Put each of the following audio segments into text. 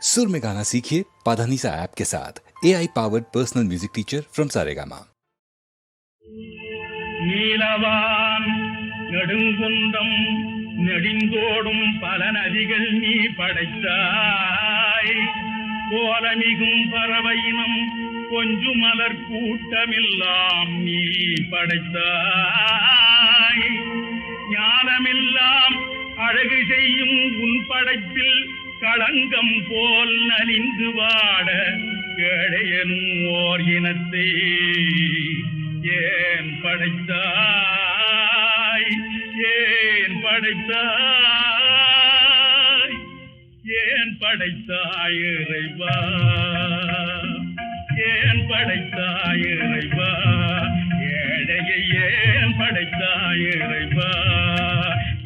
सुर में गाना सीखिए पाधानीसा ऐप के साथ AI powered personal music teacher from Saregama. நீலவான் நெடுங்குன்றம் நெடிந்தோடும் பல நதிகள் நீ படைத்தாய். கோலமிகும் பறவையினம் கொஞ்சு மலர் கூட்டமெல்லாம் நீ படைத்தாய். ஞானமெல்லாம் அழகு செய்யும் உன் படைப்பில் களங்கம் போல் நலிந்து வாட கேடையனும் ஓர் இனத்தை ஏன் படைத்தாய், ஏன் படைத்தாய், ஏன் படைத்தாய் இறைவா, ஏன் படைத்தாய் இறைவா, ஏழையை ஏன் படைத்தாய் இறைவா.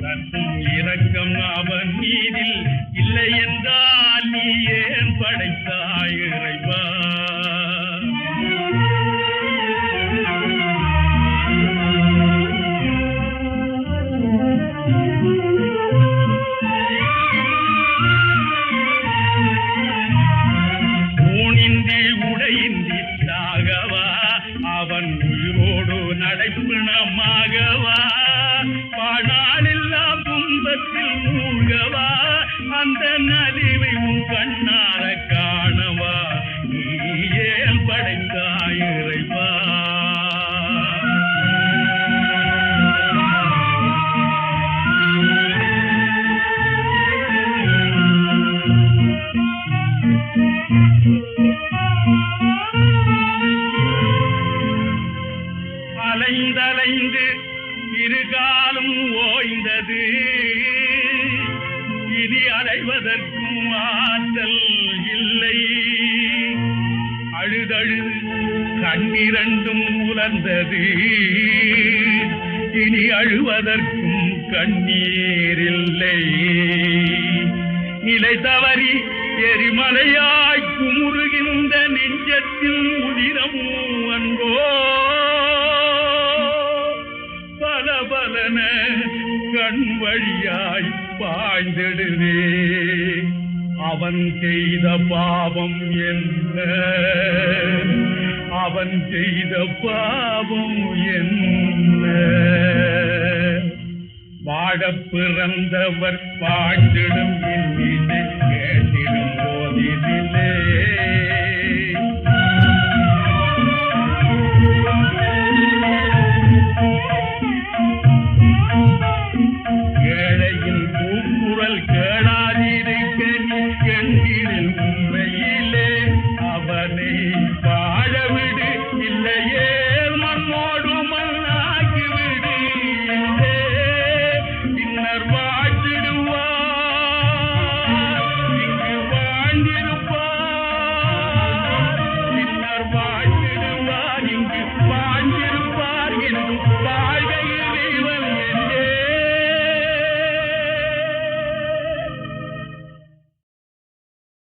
கற்றும் இரக்கம் அவன் மீதில் இல்லை என்றால் நீ ஏன் படைத்தாய் இறைவா. அவன் உயிரோடு நடைப்பிணமாகவா, பாடாலெல்லாம் துன்பத்தில் மூழ்கவா, அந்த நலிவை உன் கண்ணார காணவா, நீ ஏன் படைத்தாய் இறைவா. அலைந்தலைந்து இருகாலும் ஓய்ந்தது, இனி அலைவதற்கும் ஆற்றல் இல்லை. அழுதழுது கண்ணிரண்டும் உலர்ந்தது, இனி அழுவதற்கும் கண்ணீர் இல்லை. நிலை தவறி எரிமலையாய் குமுறுகின்ற நெஞ்சத்தின் உதிரமும் அன்போ பலபலன கண் வழியாய் பாய்ந்திடுவே. அவன் செய்த பாவம் என்ன, அவன் செய்த பாவம் என்ன. வாழ பிறந்தவர் பாய்ந்திடும் மீது